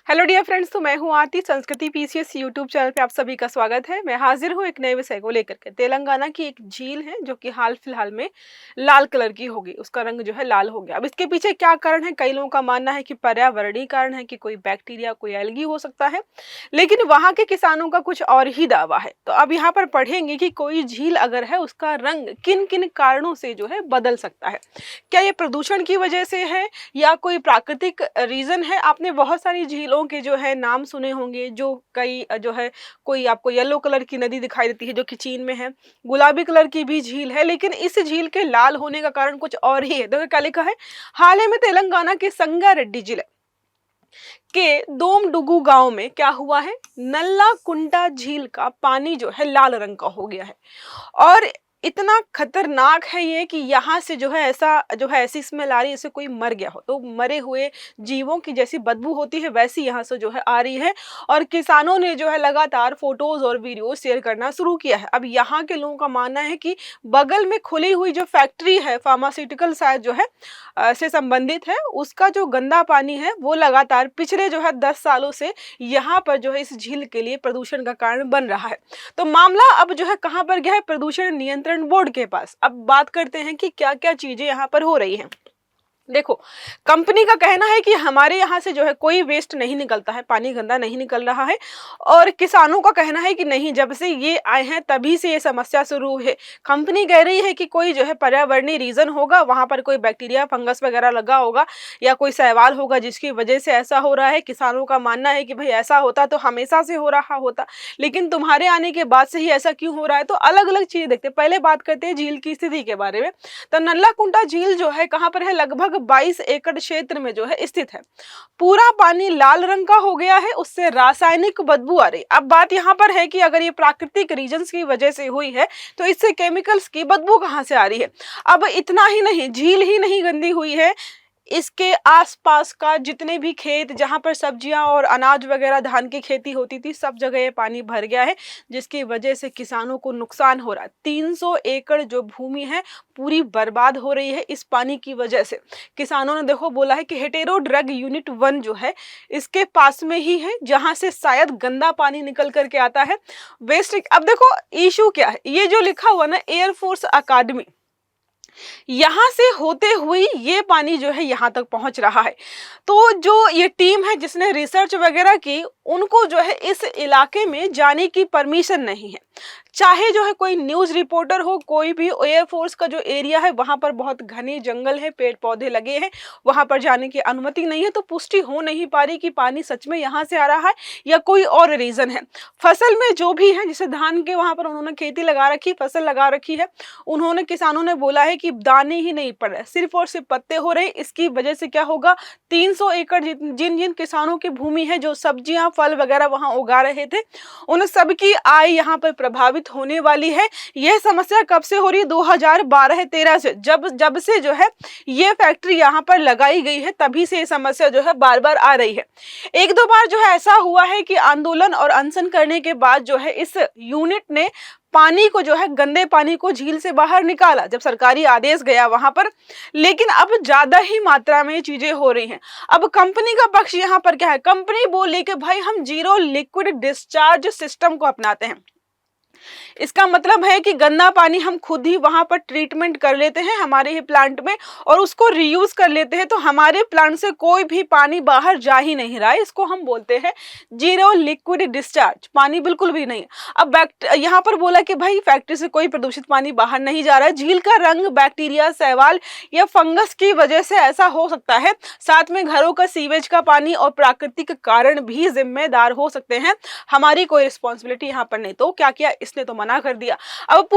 Hello dear friends, तो मैं हूं आरती। संस्कृति पीसीएस यूट्यूब चैनल पे आप सभी का स्वागत है। मैं हाजिर हूं एक नए विषय को लेकर के। तेलंगाना की एक झील है जो कि हाल फिलहाल में लाल कलर की होगी, उसका रंग जो है लाल हो गया। अब इसके पीछे क्या कारण है? कई लोगों का मानना है कि पर्यावरणीय कारण है, कि कोई बैक्टीरिया, कोई एल्गी हो सकता है, लेकिन वहां के किसानों का कुछ और ही दावा है। तो अब यहाँ पर पढ़ेंगे कि कोई झील अगर है, उसका रंग किन किन कारणों से जो है बदल सकता है। क्या ये प्रदूषण की वजह से है या कोई प्राकृतिक रीजन है? आपने बहुत सारी झीलों के जो है नाम सुने होंगे, जो कई जो है, कोई आपको येलो कलर की नदी दिखाई देती है जो कि चीन में है, गुलाबी कलर की भी झील है, लेकिन इस झील के लाल होने का कारण कुछ और ही है। देखो क्या लिखा है, हाल ही में तेलंगाना के संगारेड्डी जिले के दोमडुगु गांव में क्या हुआ है, नल्ला कुंटा झील का पानी जो है लाल रंग का हो गया है। और इतना खतरनाक है ये कि यहाँ से जो है ऐसा जो है ऐसी स्मेल आ रही है जैसे कोई मर गया हो, तो मरे हुए जीवों की जैसी बदबू होती है वैसी यहाँ से जो है आ रही है। और किसानों ने जो है लगातार फोटोज और वीडियो शेयर करना शुरू किया है। अब यहाँ के लोगों का मानना है कि बगल में खुली हुई जो फैक्ट्री है, फार्मास्यूटिकल शायद जो है से संबंधित है, उसका जो गंदा पानी है वो लगातार पिछले जो है 10 सालों से यहाँ पर जो है इस झील के लिए प्रदूषण का कारण बन रहा है। तो मामला अब जो है कहां पर गया है, प्रदूषण नियंत्रण बोर्ड के पास। अब बात करते हैं कि क्या क्या चीजें यहां पर हो रही हैं। देखो, कंपनी का कहना है कि हमारे यहाँ से जो है कोई वेस्ट नहीं निकलता है, पानी गंदा नहीं निकल रहा है। और किसानों का कहना है कि नहीं, जब से ये आए हैं तभी से ये समस्या शुरू है। कंपनी कह रही है कि कोई जो है पर्यावरणीय रीजन होगा, वहां पर कोई बैक्टीरिया, फंगस वगैरह लगा होगा या कोई शैवाल होगा जिसकी वजह से ऐसा हो रहा है। किसानों का मानना है कि भाई ऐसा होता तो हमेशा से हो रहा होता, लेकिन तुम्हारे आने के बाद से ही ऐसा क्यों हो रहा है। तो अलग अलग चीजें देखते हैं। पहले बात करते हैं झील की स्थिति के बारे में। तो नल्ला कुंटा झील जो है कहां पर है, लगभग 22 एकड़ क्षेत्र में जो है स्थित है। पूरा पानी लाल रंग का हो गया है, उससे रासायनिक बदबू आ रही। अब बात यहां पर है कि अगर ये प्राकृतिक रीजंस की वजह से हुई है तो इससे केमिकल्स की बदबू कहां से आ रही है। अब इतना ही नहीं, झील ही नहीं गंदी हुई है, इसके आसपास का जितने भी खेत जहां पर सब्जियां और अनाज वगैरह, धान की खेती होती थी, सब जगह ये पानी भर गया है, जिसकी वजह से किसानों को नुकसान हो रहा है। 300 एकड़ जो भूमि है पूरी बर्बाद हो रही है इस पानी की वजह से। किसानों ने देखो बोला है कि हेटेरो ड्रग यूनिट 1 जो है इसके पास में ही है, जहां से शायद गंदा पानी निकल करके आता है, वेस्ट। अब देखो इशू क्या है, ये जो लिखा हुआ ना एयरफोर्स अकादमी, यहां से होते हुए ये पानी जो है यहां तक पहुंच रहा है। तो जो ये टीम है जिसने रिसर्च वगैरह की, उनको जो है इस इलाके में जाने की परमिशन नहीं है। चाहे जो है कोई न्यूज रिपोर्टर हो, कोई भी, एयरफोर्स का जो एरिया है वहां पर बहुत घने जंगल है, पेड़ पौधे लगे हैं, वहां पर जाने की अनुमति नहीं है। तो पुष्टि हो नहीं पा रही कि पानी सच में यहां से आ रहा है या कोई और रीजन है। फसल में जो भी है, जैसे धान के वहां पर उन्होंने खेती लगा रखी, फसल लगा रखी है, उन्होंने, किसानों ने बोला है कि दाने ही नहीं पड़ रहे, सिर्फ और सिर्फ पत्ते हो रहे। इसकी वजह से क्या होगा, 300 एकड़ जिन जिन किसानों की भूमि है, जो सब्जियां फल वगैरह वहां उगा रहे थे, उन सबकी आय यहाँ पर प्रभावित होने वाली है। यह समस्या कब से हो रही है, 2012-13 से, जब से जो है ये फैक्ट्री यहाँ पर लगाई गई है, तभी से ये समस्या जो है बार बार आ रही है। एक दो बार जो है ऐसा हुआ है कि आंदोलन और अनशन करने के बाद जो है इस यूनिट ने पानी को जो है, गंदे पानी को झील से बाहर निकाला, जब सरकारी आदेश गया वहां पर। लेकिन अब ज्यादा ही मात्रा में चीजें हो रही हैं। अब कंपनी का पक्ष यहाँ पर क्या है, कंपनी बोले कि भाई हम जीरो लिक्विड डिस्चार्ज सिस्टम को अपनाते हैं। इसका मतलब है कि गंदा पानी हम खुद ही वहां पर ट्रीटमेंट कर लेते हैं हमारे ही प्लांट में, और उसको रीयूज कर लेते हैं। तो हमारे प्लांट से कोई भी पानी बाहर जा ही नहीं रहा है। इसको हम बोलते हैं जीरो लिक्विड डिस्चार्ज, पानी बिल्कुल भी नहीं। अब यहाँ पर बोला कि भाई फैक्ट्री से कोई प्रदूषित पानी बाहर नहीं जा रहा है, झील का रंग बैक्टीरिया, शैवाल या फंगस की वजह से ऐसा हो सकता है। साथ में घरों का सीवेज का पानी और प्राकृतिक कारण भी जिम्मेदार हो सकते हैं, हमारी कोई रिस्पॉन्सिबिलिटी यहाँ पर नहीं। तो क्या किया इसने, तो मना कर दिया। अब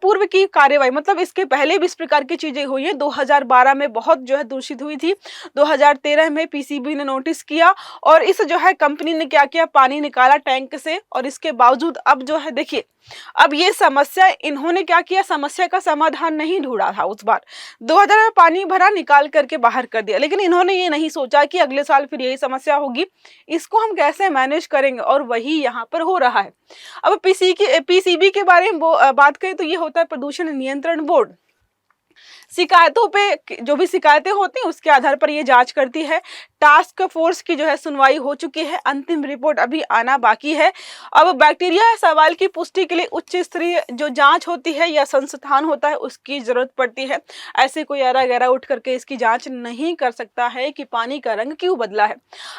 पूर्व की कार्रवाई, मतलब इसके पहले भी इस प्रकार की चीजें हुई है। 2012 में बहुत जो है दूषित हुई थी, 2013 में पीसीबी ने नोटिस किया और इस जो है कंपनी ने क्या किया, पानी निकाला टैंक से। और इसके बावजूद अब जो है देखिए, अब ये समस्या, इन्होंने क्या किया, समस्या का समाधान नहीं ढूंढा था उस बार। 2000 में पानी भरा, निकाल करके बाहर कर दिया, लेकिन इन्होंने ये नहीं सोचा कि अगले साल फिर यही समस्या होगी, इसको हम कैसे मैनेज करेंगे, और वही यहाँ पर हो रहा है। अब पीसीबी के बारे में बात करें तो ये होता है प्रदूषण नियंत्रण बोर्ड। शिकायतों पे जो भी शिकायतें होती हैं उसके आधार पर ये जांच करती है। टास्क फोर्स की जो है सुनवाई हो चुकी है, अंतिम रिपोर्ट अभी आना बाकी है। अब बैक्टीरिया सवाल की पुष्टि के लिए उच्च स्तरीय जो जांच होती है या संस्थान होता है उसकी जरूरत पड़ती है। ऐसे कोई ऐरा गैरा उठ करके इसकी जांच नहीं कर सकता है कि पानी का रंग क्यों बदला है।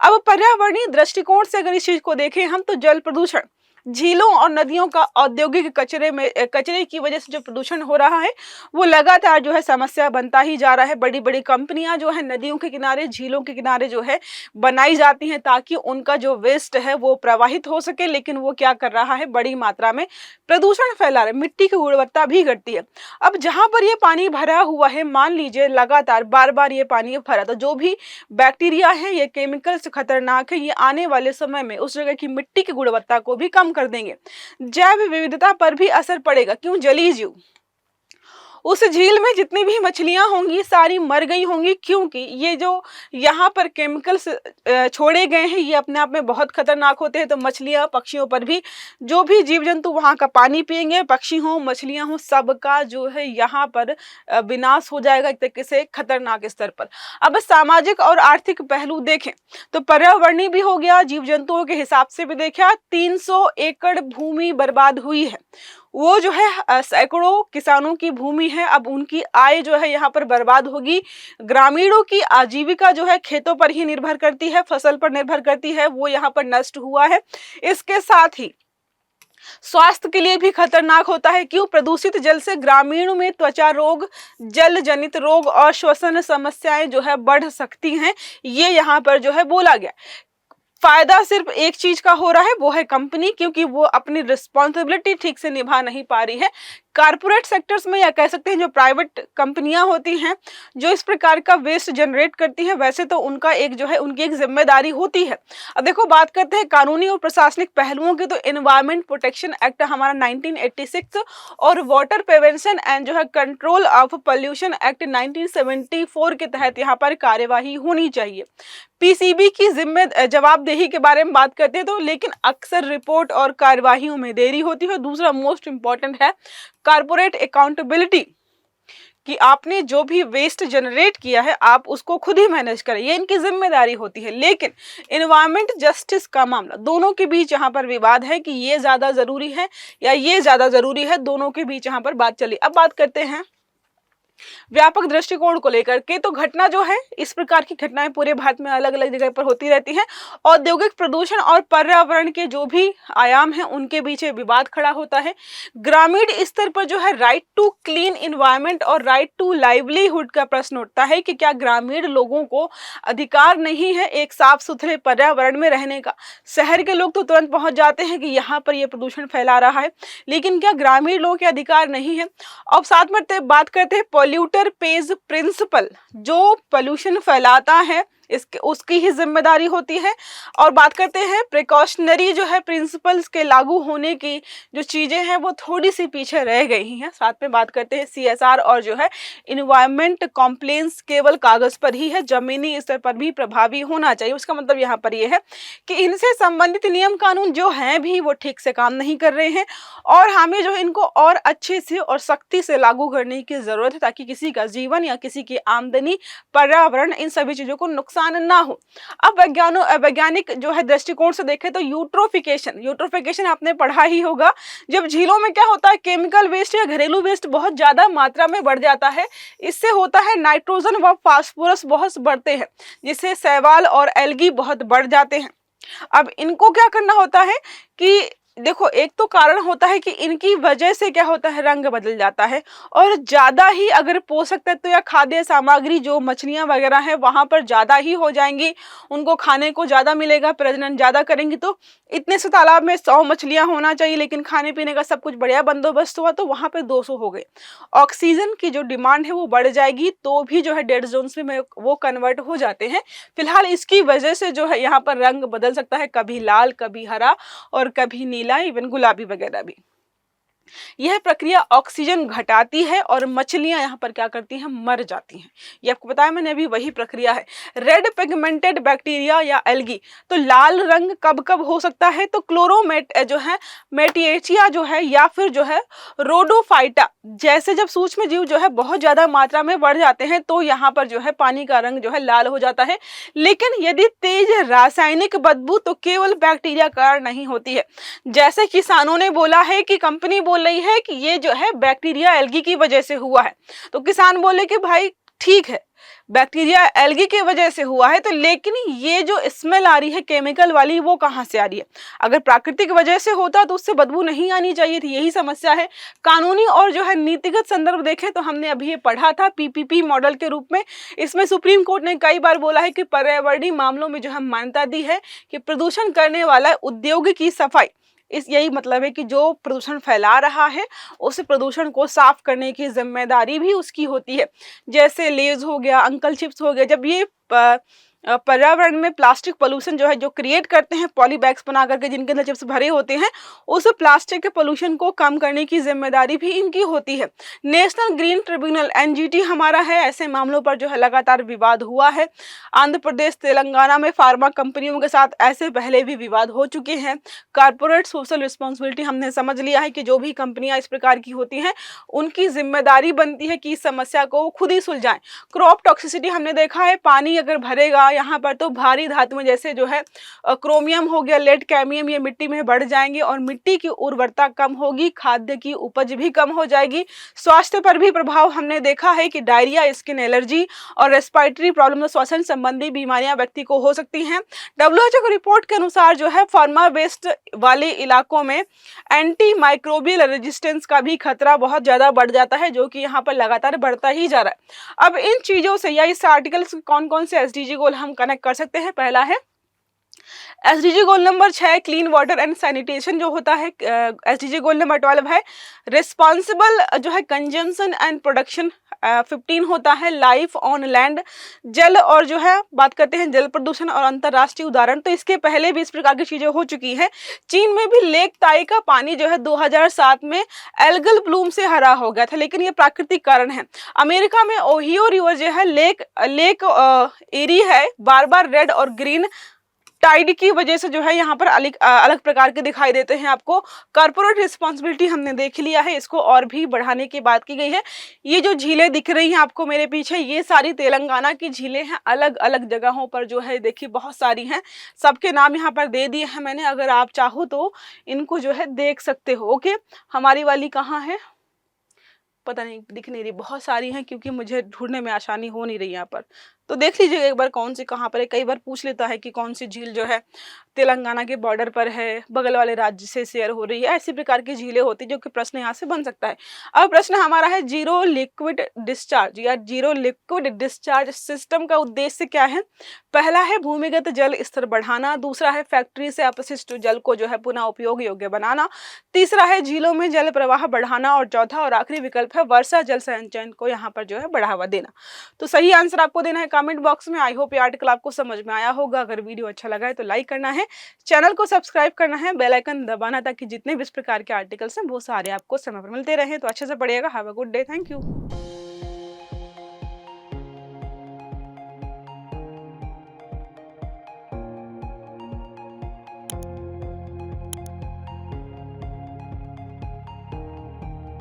अब पर्यावरणीय दृष्टिकोण से अगर इस चीज को देखें हम, तो जल प्रदूषण, झीलों और नदियों का औद्योगिक कचरे की वजह से जो प्रदूषण हो रहा है वो लगातार जो है समस्या बनता ही जा रहा है। बड़ी बड़ी कंपनियां जो है नदियों के किनारे, झीलों के किनारे जो है बनाई जाती हैं ताकि उनका जो वेस्ट है वो प्रवाहित हो सके, लेकिन वो क्या कर रहा है, बड़ी मात्रा में प्रदूषण फैला रहा है, मिट्टी की गुणवत्ता भी घटती है। अब जहां पर ये पानी भरा हुआ है, मान लीजिए लगातार बार बार ये पानी भरा, तो जो भी बैक्टीरिया है, ये केमिकल्स खतरनाक है, ये आने वाले समय में उस जगह की मिट्टी की गुणवत्ता को भी कम कर देंगे। जैव विविधता पर भी असर पड़ेगा। क्यों? जलीय जीव, उस झील में जितनी भी मछलियां होंगी सारी मर गई होंगी, क्योंकि ये जो यहाँ पर केमिकल्स छोड़े गए हैं ये अपने आप में बहुत खतरनाक होते हैं। तो मछलियां, पक्षियों पर भी, जो भी जीव जंतु वहाँ का पानी पिएंगे, पक्षी हो, मछलियां हो, सबका जो है यहाँ पर विनाश हो जाएगा एक तरीके से खतरनाक स्तर पर। अब सामाजिक और आर्थिक पहलू देखें तो पर्यावरणीय भी हो गया, जीव जंतुओं के हिसाब से भी देखा, 300 एकड़ भूमि बर्बाद हुई है। वो जो है सैकड़ों किसानों की भूमि है, अब उनकी आय जो है यहाँ पर बर्बाद होगी। ग्रामीणों की आजीविका जो है खेतों पर ही निर्भर करती है, फसल पर निर्भर करती है, वो यहाँ पर नष्ट हुआ है। इसके साथ ही स्वास्थ्य के लिए भी खतरनाक होता है। क्यों? प्रदूषित जल से ग्रामीणों में त्वचा रोग, जल जनित रोग और श्वसन समस्याएं जो है बढ़ सकती हैं, ये यहाँ पर जो है बोला गया। फायदा सिर्फ एक चीज का हो रहा है, वो है कंपनी, क्योंकि वो अपनी रिस्पॉन्सिबिलिटी ठीक से निभा नहीं पा रही है। कारपोरेट सेक्टर्स में, या कह सकते हैं जो प्राइवेट कंपनियां होती हैं जो इस प्रकार का वेस्ट जनरेट करती हैं, वैसे तो उनका एक जो है उनकी एक जिम्मेदारी होती है। अब देखो बात करते हैं कानूनी और प्रशासनिक पहलुओं की, तो एनवायरमेंट प्रोटेक्शन एक्ट हमारा 1986 और वाटर प्रिवेंशन एंड जो है कंट्रोल ऑफ पोल्यूशन एक्ट 1974 के तहत यहाँ पर कार्यवाही होनी चाहिए। पीसीबी की जवाबदेही के बारे में बात करते हैं तो, लेकिन अक्सर रिपोर्ट और कार्यवाहियों में देरी होती है। दूसरा मोस्ट इंपॉर्टेंट है कारपोरेट अकाउंटेबिलिटी, कि आपने जो भी वेस्ट जनरेट किया है आप उसको खुद ही मैनेज करें, ये इनकी जिम्मेदारी होती है। लेकिन एनवायरमेंट जस्टिस का मामला, दोनों के बीच यहाँ पर विवाद है कि ये ज्यादा जरूरी है या ये ज्यादा जरूरी है, दोनों के बीच यहाँ पर बात चली। अब बात करते हैं व्यापक दृष्टिकोण को लेकर के, तो घटना जो है, इस प्रकार की घटनाएं पूरे भारत में अलग अलग जगह पर होती रहती हैं। औद्योगिक प्रदूषण और पर्यावरण के जो भी आयाम हैं उनके बीच विवाद खड़ा होता है। ग्रामीण स्तर पर जो है राइट टू क्लीन इन्वायरमेंट और राइट टू लाइवलीहुड का प्रश्न उठता है कि क्या ग्रामीण लोगों को अधिकार नहीं है एक साफ सुथरे पर्यावरण में रहने का? शहर के लोग तो तुरंत पहुंच जाते हैं कि यहाँ पर यह प्रदूषण फैला रहा है, लेकिन क्या ग्रामीण लोगों के अधिकार नहीं है? अब साथ में बात करते हैं पॉल्यूटर पेज प्रिंसिपल, जो पोल्यूशन फैलाता है इसके उसकी ही जिम्मेदारी होती है। और बात करते हैं प्रिकॉशनरी जो है प्रिंसिपल्स के लागू होने की जो चीजें हैं वो थोड़ी सी पीछे रह गई हैं। साथ में बात करते हैं सीएसआर और जो है इन्वायरमेंट कॉम्प्लेंस केवल कागज पर ही है, जमीनी स्तर पर भी प्रभावी होना चाहिए। उसका मतलब यहाँ पर यह है कि इनसे संबंधित नियम कानून जो हैं भी वो ठीक से काम नहीं कर रहे हैं और हमें जो है इनको और अच्छे से और सख्ती से लागू करने की जरूरत है, ताकि किसी का जीवन या किसी की आमदनी, पर्यावरण, इन सभी चीजों को नुकसान ना हो। अब वैज्ञानिक जो है दृष्टिकोण से देखें तो यूट्रोफिकेशन आपने पढ़ा ही होगा। जब झीलों में क्या होता है, केमिकल वेस्ट या घरेलू वेस्ट बहुत ज्यादा मात्रा में बढ़ जाता है, इससे होता है नाइट्रोजन व फास्फोरस बहुत बढ़ते हैं, जिससे शैवाल और एल्गी बहुत बढ़ जाते हैं। अब इनको क्या करना होता है कि देखो, एक तो कारण होता है कि इनकी वजह से क्या होता है, रंग बदल जाता है और ज्यादा ही अगर पोषक तत्व या खाद्य सामग्री जो मछलियां वगैरह हैं वहां पर ज्यादा ही हो जाएंगी, उनको खाने को ज्यादा मिलेगा, प्रजनन ज्यादा करेंगी। तो इतने से तालाब में 100 मछलियां होना चाहिए, लेकिन खाने पीने का सब कुछ बढ़िया बंदोबस्त हुआ तो वहां पे 200 हो गए। ऑक्सीजन की जो डिमांड है वो बढ़ जाएगी, तो भी जो है डेड जोन्स में वो कन्वर्ट हो जाते हैं। फिलहाल इसकी वजह से जो है यहाँ पर रंग बदल सकता है, कभी लाल, कभी हरा और कभी नीला, इवन गुलाबी वगैरह भी। यह प्रक्रिया ऑक्सीजन घटाती है और मछलियां यहाँ पर क्या करती हैं, मर जाती हैं। ये आपको बताया मैंने अभी, वही प्रक्रिया है। रेड पिगमेंटेड बैक्टीरिया या एल्गी, तो लाल रंग कब कब हो सकता है, तो क्लोरोमेट जो है मेटिएचिया जो है या फिर जो है रोडोफाइटा जैसे जब सूक्ष्म जीव जो है बहुत ज्यादा मात्रा में बढ़ जाते हैं तो यहाँ पर जो है पानी का रंग जो है लाल हो जाता है। लेकिन यदि तेज रासायनिक बदबू तो केवल बैक्टीरिया कारण नहीं होती है। जैसे किसानों ने बोला है कि कंपनी बोल रही है कि ये जो है बैक्टीरिया एल्गी की वजह से हुआ है, तो किसान बोले कि भाई ठीक है बैक्टीरिया एल्गी की वजह से हुआ है, तो लेकिन ये जो स्मेल आ रही है केमिकल वाली वो कहाँ से आ रही है। अगर प्राकृतिक वजह से होता तो उससे बदबू नहीं आनी चाहिए थी, यही समस्या है। कानूनी और जो है नीतिगत संदर्भ देखें तो हमने अभी ये पढ़ा था पीपीपी मॉडल के रूप में। इसमें सुप्रीम कोर्ट ने कई बार बोला है कि पर्यावरणीय मामलों में जो है मान्यता दी है कि प्रदूषण करने वाला उद्योग की सफाई, इस यही मतलब है कि जो प्रदूषण फैला रहा है उस प्रदूषण को साफ करने की जिम्मेदारी भी उसकी होती है। जैसे लेज हो गया, अंकल चिप्स हो गया, जब ये पर्यावरण में प्लास्टिक पोल्यूशन जो है जो क्रिएट करते हैं पॉली बैग्स बना करके जिनके अंदर चिप्स भरे होते हैं, उस प्लास्टिक के पोल्यूशन को कम करने की जिम्मेदारी भी इनकी होती है। नेशनल ग्रीन ट्रिब्यूनल एनजीटी हमारा है, ऐसे मामलों पर जो है लगातार विवाद हुआ है। आंध्र प्रदेश तेलंगाना में फार्मा कंपनियों के साथ ऐसे पहले भी विवाद हो चुके हैं। कारपोरेट सोशल रिस्पॉन्सिबिलिटी हमने समझ लिया है कि जो भी कंपनियां इस प्रकार की होती हैं उनकी जिम्मेदारी बनती है कि इस समस्या को खुद ही सुलझाएं। क्रॉप टॉक्सिसिटी हमने देखा है, पानी अगर भरेगा यहाँ पर तो भारी धातुएं जैसे जो है क्रोमियम हो गया, लेड, कैडमियम, ये मिट्टी में बढ़ जाएंगे और मिट्टी की उर्वरता कम होगी, खाद्य की उपज भी कम हो जाएगी। स्वास्थ्य पर भी प्रभाव हमने देखा है कि डायरिया, स्किन एलर्जी और रेस्पिरेटरी प्रॉब्लम, श्वसन संबंधी बीमारियां व्यक्ति को हो सकती हैं। डब्ल्यूएचओ की रिपोर्ट के अनुसार जो है फार्मा वेस्ट वाले इलाकों में एंटी माइक्रोबियल रेजिस्टेंस का भी खतरा बहुत ज्यादा बढ़ जाता है, जो कि यहाँ पर लगातार बढ़ता ही जा रहा है। अब इन चीजों से या इस आर्टिकल से कौन कौन से एसडीजी गोल हम कनेक्ट कर सकते हैं। पहला है SDG goal number 6 clean water and sanitation जो होता है। एसडीजी गोल नंबर 12 है रिस्पॉन्सिबल जो है कंजम्पशन एंड प्रोडक्शन। 15 होता है लाइफ ऑन लैंड, जल और जो है बात करते हैं जल प्रदूषण और अंतरराष्ट्रीय उदाहरण। तो इसके पहले भी इस प्रकार की चीजें हो चुकी हैं। चीन में भी लेक ताई का पानी जो है 2007 में एल्गल ब्लूम से हरा हो गया था, लेकिन ये प्राकृतिक कारण है। अमेरिका में ओहियो रिवर जो है लेक एरी है, बार बार रेड और ग्रीन टाइड की वजह से जो है यहाँ पर अलग प्रकार के दिखाई देते हैं आपको। कॉर्पोरेट रिस्पॉन्सिबिलिटी हमने देख लिया है, इसको और भी बढ़ाने की बात की गई है। ये जो झीलें दिख रही हैं आपको मेरे पीछे, ये सारी तेलंगाना की झीलें हैं, अलग अलग जगहों पर जो है देखिए बहुत सारी हैं, सबके नाम यहाँ पर दे दिए हैं मैंने। अगर आप चाहो तो इनको जो है देख सकते हो। ओके, हमारी वाली कहाँ है पता नहीं, दिख नहीं रही, बहुत सारी हैं क्योंकि मुझे ढूंढने में आसानी हो नहीं रही यहाँ पर। तो देख लीजिएगा एक बार कौन सी कहाँ पर है। कई बार पूछ लेता है कि कौन सी झील जो है तेलंगाना के बॉर्डर पर है, बगल वाले राज्य से शेयर हो रही है, ऐसी प्रकार की झीलें होती जो कि प्रश्न यहाँ से बन सकता है। अब प्रश्न हमारा है जीरो लिक्विड डिस्चार्ज या जीरो लिक्विड डिस्चार्ज सिस्टम का उद्देश्य क्या है। पहला है भूमिगत जल स्तर बढ़ाना, दूसरा है फैक्ट्री से अपशिष्ट जल को जो है पुनः उपयोग योग्य बनाना, तीसरा है झीलों में जल प्रवाह बढ़ाना और चौथा और आखिरी विकल्प है वर्षा जल संचयन को यहाँ पर जो है बढ़ावा देना। तो सही आंसर आपको देना है कमेंट बॉक्स में। आई होप ये आर्टिकल आपको समझ में आया होगा। अगर वीडियो अच्छा लगा है तो लाइक करना है, चैनल को सब्सक्राइब करना है, बेल आइकन दबाना ताकि जितने भी इस प्रकार के आर्टिकल्स हैं वो सारे आपको समय पर मिलते रहे। तो अच्छे से पढ़िएगा। Have a good day, thank you.